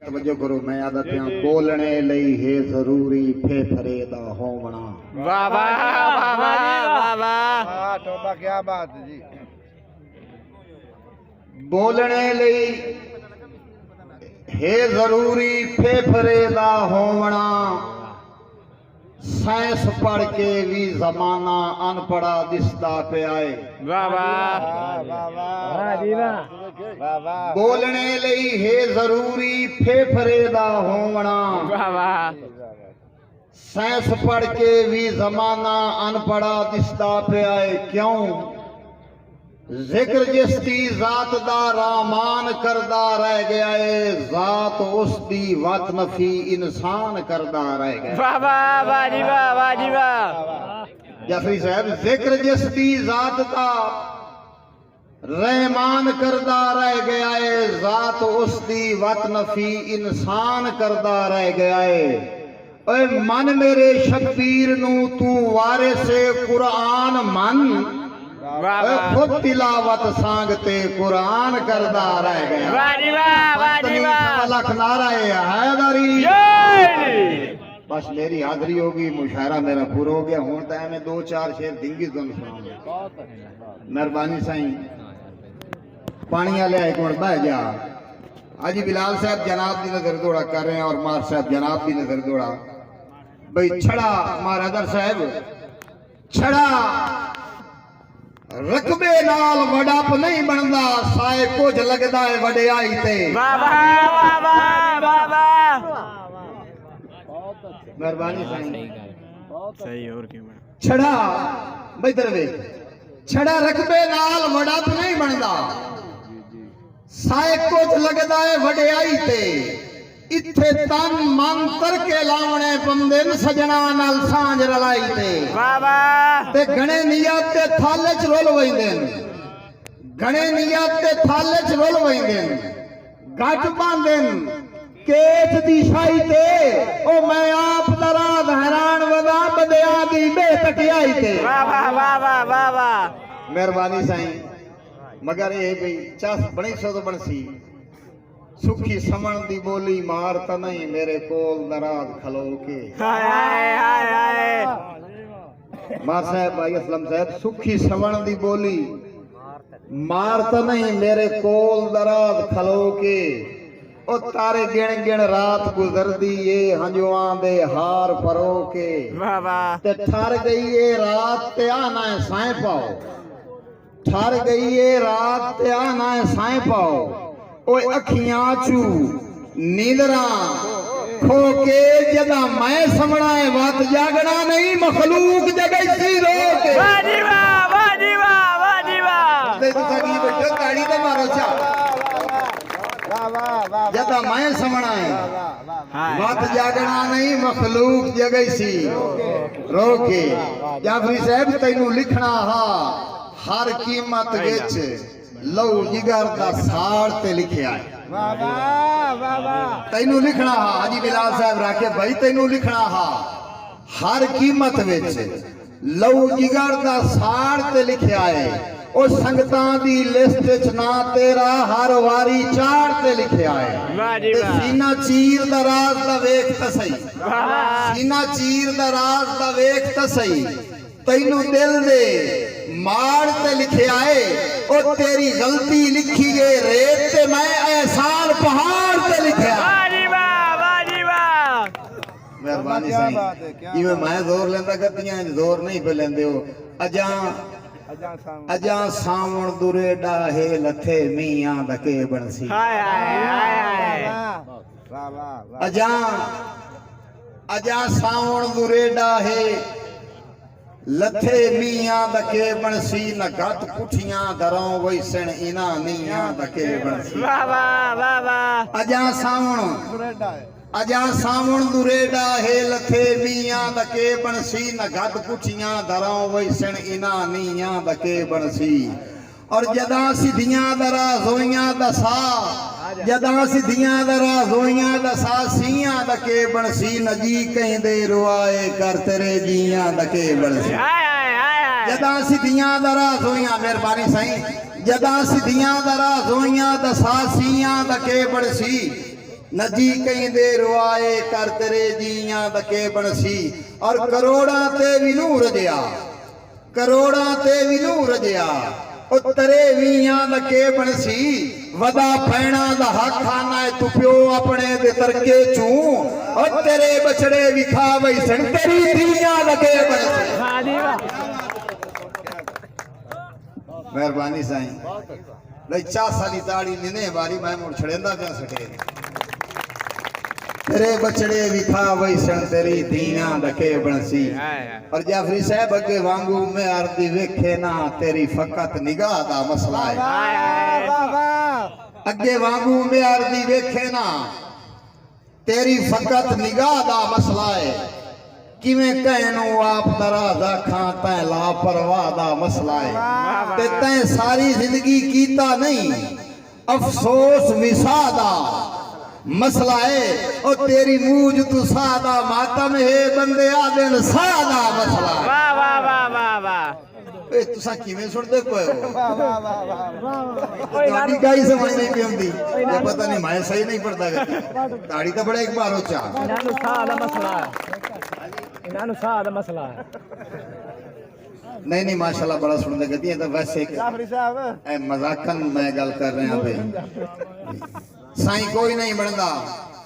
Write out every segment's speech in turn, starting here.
तवज्जो करो मैं आदत बोलने लई है जरूरी फेफड़े दा होवना। वाह वाह वाह वाह वाह तौबा क्या बात है जी। बोलने लई है जरूरी फेफड़े दा होवना। साइंस पढ़ के भी जमाना अनपढ़ा दिसदा पे आए। वाह वाह बोलने लई है जरूरी फेफड़े दा होवना। वाह वाह साइंस पढ़ के भी जमाना अनपढ़ा दिसदा पे आए। क्यों जिक्र जिसदी जात दा रहमान करदा रह गया है, जात उसदी वत नफी इंसान करदा रह गया। वाह वाह वाह जी वाह वाह जी वाह। जाफरी साहब जिक्र जिसदी जात दा रहमान करदा रह गया है, जात उसदी वत नफी इंसान करदा रह गया है। ओए मन मेरे शब्बीर नू तू वारिसे कुरान मन, खुद तिलावत सांगते कुरान करदा रह गया। वाह जी वाह वाह जी वाह। लख नारा हैदरी। जय। बस मेरी हाजरी होगी, मुशायरा मेरा पूरा हो गया। हूं तो मैं दो चार शेर दिंगी तुम सुनाऊंगा। मेहरबानी साईं पानी वाले एक मिनट बह जा। हाजी बिलाल साहब जनाब की नजर दौड़ा कर रहे हैं और मार साहब जनाब की नजर दौड़ा। भाई छड़ा महारादर साहब छड़ा रकबे नाल वडाप नहीं बनदा, साए कुछ लगदा है वडियाई ते। वाह वाह वाह वाह वाह वाह। मेहरबानी साईं सही और क्यों छड़ा भाई दरवे छड़ा रकबे नाल वडाप नहीं बनदा, साए कुछ लगदा है वडियाई ते। इत्थे तन मन करके लावणे बंदे न सजना नाल सांझ रलाई ते। वाह वाह। ते घणे नियत ते थाले च रोल वइंदे न, घणे नियत ते थाले च रोल वइंदे न। गट बांधे न केच दी शाही ते, ओ मैं आप दराज हैरान वदा बदिया दी बेतकियाई ते। वाह वाह वाह वाह वाह वाह। मेहरबानी साईं मगर ये भाई चस बनी सो तो बनसी सुखी समण दी बोली मार त नहीं मेरे कोल दराज खलो के। हाय हाय हाय हाय। मार साहब भाई असलम साहब सुखी समण दी बोली मार त नहीं मेरे कोल दराज खलो के। ओ तारे गिण गिण रात गुजरदी ये हंजुआं दे हार परो के। वाह वाह। ते ठर गई ये रात ते आना है साए पाओ, ठर गई ये रात ते आना है साए पाओ। ओए अखियां चू नींदरा खो के जदा मैं समणा है बात जागना नहीं मखलूक जगह सी रो के। वाह जी वाह वाह जी वाह वाह जी वाह। ते तो सगी बैठो ताड़ी तो मारो चा। वाह वाह वाह। जदा मैं समणा है बात जागना नहीं मखलूक जगह सी रो के। जाफरी साहब तैनू लिखना हा हर कीमत विच लहू जिगर दा साड़ ते लिखिया है। वाह वाह वाह वाह। तैनू लिखना हा हाजी बिलाल साहब राखे भाई तैनू लिखना हा हर कीमत विच लहू जिगर दा साड़ ते लिखिया है। ओ संगतां दी लिस्ट च ना तेरा हर वारी चाड़ ते लिखिया है। वाह जी ते वाह। सीना चीर दा राज दा वेख त सही, वाह वाह। सीना चीर दा राज दा वेख त सही। तैनू दिल दे मार ते लिखिया है। ओ तेरी गलती लिखी है रेत ते मैं एहसान पहाड़ ते लिखिया। वाह जी वाह वाह जी वाह। मेहरबानी क्या साईं बात है, क्या जिवें मैं जोर लेंदा करदियां जोर नहीं पे लेंदे हो। अजा अजा सावण दुरे डाहे लथे मियां दके बनसी। हाय हाय हाय हाय। वाह वाह। अजा अजा सावण दुरे डाहे लथे मियां दके बनसी। न गत पुठियां दरों वैसण इना मियां दके बनसी। वाह वाह वाह वाह। अजा सावण दुरेडा है लथे मियां दके बनसी। न गत पुठियां दरों वैसण इना मियां दके बनसी। और जदा सिद्धियां दरा जोइयां दसा, जदा सिद्धियां दरा जोइयां दसा सियां दके बनसी। नजी कहीं दे रुआए कर तेरे जियां दके बनसी। हाय हाय हाय। जदा सिद्धियां दरा जोइयां मेहरबानी साईं जदा सिद्धियां दरा जोइयां दसा सियां दके बनसी। नजी कहीं दे रुआए कर तेरे जियां दके बनसी और करोड़ा ते भी नूर रजया करोड़ा ते भी नूर रजया ओ तेरे वियां दके बनसी वदा पैणा दा हक खाना है तू प्यो अपने दे तरके चू और तेरे बछड़े विखा वही सन तेरी दियां दके बनसी। वाह जी वाह मेहरबानी साईं लई 4 साली ताड़ी निने बारी मैं मुड़ छड़ेंदा पिया सके तेरे बछड़े विखा वही सन तेरी दियां दके बनसी और जाफरी साहब अगे वांगू में आरती वेखे ना तेरी फकत निगाह दा मसला है वाह वाह अगे वांगू में आरती वेखे ना तेरी फकत निगाह दा मसला है किवें कहनो आप दराजा खां तै लापरवाह दा मसला है ते तै सारी जिंदगी कीता नहीं अफसोस विसा दा मसला है और तेरी मूज तू सादा मातम है बंदे आदन सादा मसला है। वाह वाह वाह वाह वाह ए तुसा किवें सुनदे पए हो वाह वाह वाह वाह गाड़ी गाड़ी समझ नहीं पी ये पता नहीं मैं सही नहीं पढ़ता गाड़ी तो बड़ा एक बार हो चा इन्हां साह दा मसला इन्हां साह दा मसला नहीं माशाल्लाह बड़ा सुनदे कहती है तो वैसे जाफरी साहब ए मजाकन मैं गल कर रहा पे साईं कोई नहीं बनदा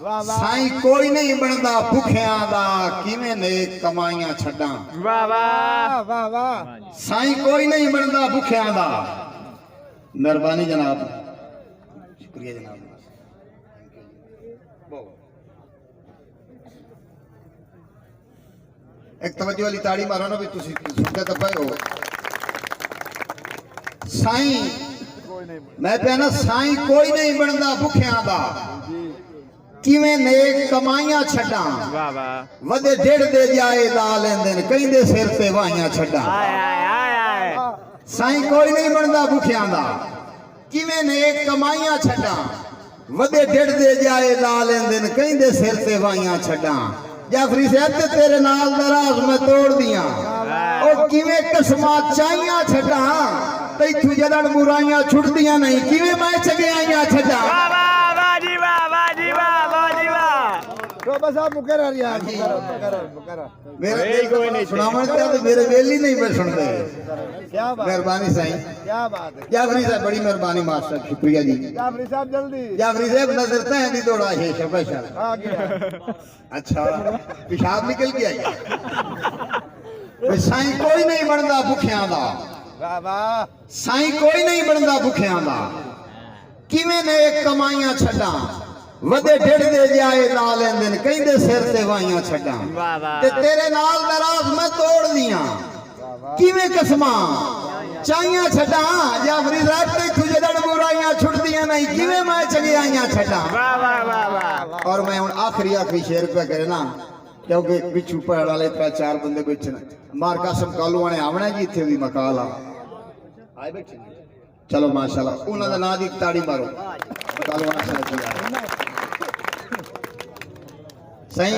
वाह वाह साईं कोई नहीं बनदा भुखियां दा किवें नेक कमाइयां छड्डां वाह वाह वाह वाह साईं कोई नहीं बनदा भुखियां दा। मेहरबानी जनाब शुक्रिया जनाब एक तवज्जो वाली ताड़ी मारो ना भी तुसी सुनते तो पए हो साईं मैं कहना साईं कोई नहीं बनदा भुखियां दा किवें नेक कमाइयां छड्डां वाह वाह वदे ढेड़ दे जाए दा लेंदे ने कहिंदे सिर ते वाहियां छड्डां आय आय आय आय साईं कोई नहीं बनदा भुखियां दा किवें नेक कमाइयां छड्डां वदे ढेड़ दे जाए दा लेंदे ने कहिंदे सिर ते वाहियां छड्डां। जाफरी साहब ते तेरे नाल दराज मैं तोड़ दियां ओ किवें कसमां चाहियां छड्डां तैथू जदन बुराइयां छुटदियां नहीं किवें मैं चंगियाइयां छड्डां। वाह वाह वाह जी वाह वाह जी वाह जी वाह तो बस आप मुकर्रर यार मुकर्रर मेरे कोई कोई नहीं नहीं सुनावण ते मेरे वेली नहीं मैं सुनदे। क्या बात मेहरबानी साईं क्या बात है जाफरी साहब बड़ी मेहरबानी मास्टर शुक्रिया जी। जाफरी साहब जल्दी जाफरी साहब नजर तय दी दौड़ा है शबाशा आ गया अच्छा पेशाब निकल गया क्या साईं कोई नहीं बनदा भुखियां दा वाह वाह साईं कोई नहीं बनदा भुखियां दा किवें नेक कमाइयां छड्डां वदे ढेड़ दे जाए ला लेंदे ने कहिंदे सिर ते वाहियां छड्डां वाह वाह ते तेरे नाल दराज मैं तोड़ दियां किवें कसमां चाहियां छड्डां जाफरी साहब ते तू जदन बुराइयां छुटदियां नहीं किवें मैं चंगियाइयां छड्डां। वाह वाह वाह वाह और मैं हुन आखिरी शेर पे करे ना क्योंकि पिछू पढ़ वाले 3-4 बंदे बैठे मार कासम कालू आने आवना जी इत्थे भी मकाल आए बैठे चलो माशाल्लाह उन्हां दा नाम दी ताड़ी मारो कालू आने सही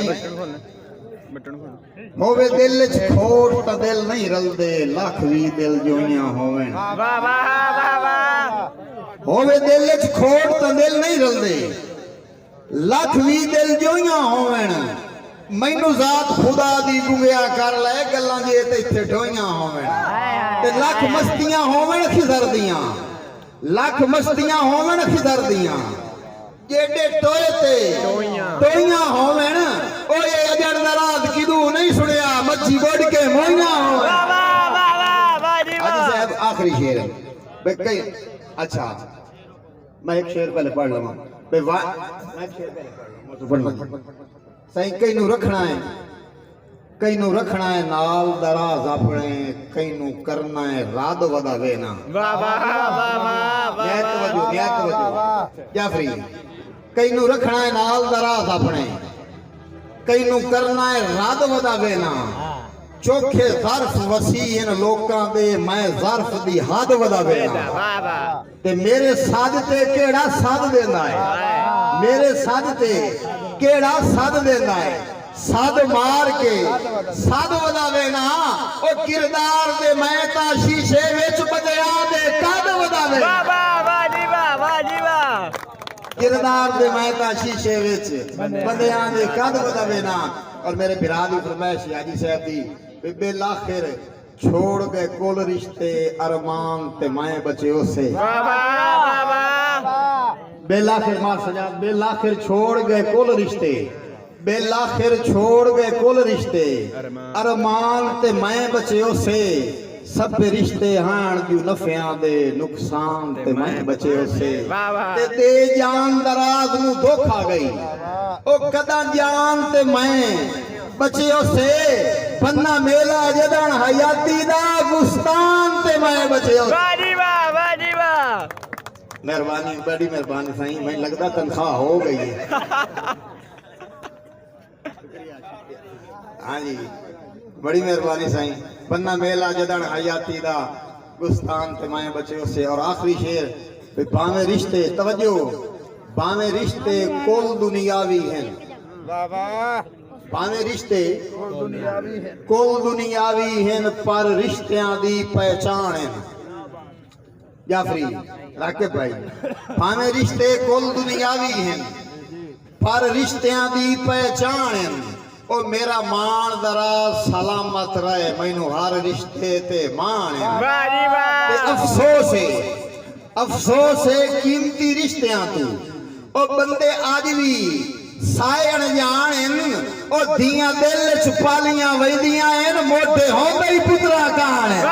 होवे दिल च खोट ता दिल नहीं रलदे लख भी दिल जोइयां होवें वाह वाह वाह वाह होवे दिल च खोट ता दिल नहीं रलदे लख भी दिल जोइयां होवें मैनू जात खुदा दी गुंगिया कर ले गल्लां जे ते इत्थे ढोइयां होवें ते लख मस्तियां होवें खिजर दियां लख मस्तियां होवें खिजर दियां जेडे टोए ते टोइयां होवें ओए अजड़ दराज किदू नहीं सुनिया मच्छी बोड़ के मोइयां होवें। वाह वाह वाह वाह जी हाजी वाह साहब आखिरी शेर है बे कई अच्छा मैं एक शेर पहले पढ़ लवां बे वाह मैं एक शेर पहले पढ़ लवां सही कई नू रखना है नाल दराज अपने कई नू करना है राद वदावे ना। वाह वाह वाह वाह न्याय तवज्जो जाफरी कई नू रखना है नाल दराज अपने कई नू करना है राद वदावे ना चोखे ज़र्फ वसी इन लोकां दे मैं ज़र्फ दी हद वदावे ना। वाह वाह ते मेरे साध ते केड़ा साध देंदा है मेरे साध ते केड़ा साध देंदा है साध मार के साध वदावे ना ओ किरदार दे मैं ता शीशे विच बदया दे कद वदावे। वाह वाह वाह जी वाह वाह जी वाह किरदार दे मैं ता शीशे विच बंदियां दे कद बदवे ना। और मेरे बिरा दी फरमाइश हाजी साहब दी बेबे लाखिर छोड़ गए कुल रिश्ते अरमान ते मैं बचे उसे। वाह वाह वाह बेलाखिर मार सजा बेलाखिर छोड़ गए कुल रिश्ते बेलाखिर छोड़ गए कुल रिश्ते अरमान ते मैं बचे उसे। सब रिश्ते हाण जो नफियां दे नुकसान ते मैं बचे उसे। वाह वाह ते दे जान दराज नु धोखा गई ओ कदा जान ते मैं बचे उसे। बन्ना मेला जदन हयाती दा गुस्तान ते मैं बचे उसे। वाह जी वाह वाह जी वाह मेहरबानी बड़ी मेहरबानी साईं मैं लगता तनख्वाह हो गई है। हाँ जी बड़ी मेहरबानी साईं। बन्ना मेला जदन हयाती दा गुस्तान ते मैं बचे उसे। और आखिरी शेर बावे रिश्ते तवज्जो बावे रिश्ते कुल दुनियावी हैं। वाह वाह बावे रिश्ते दुनियावी है कुल दुनियावी हैं पर रिश्तियां दी पहचान है। जाफरी राकिब भाई भावे रिश्ते कुल दुनियावी हैं पर रिश्तियां दी पहचान है। ओ मेरा मान दरा सलामत रहे मैनू हर रिश्ते ते मान है। वाह जी ते वाह अफसोस है कीमती रिश्तियां तू ओ बंदे आज भी सायण जान ओ दियां दिल च पालियां वैदियां मोटे होंदे ही पुत्रा कान है।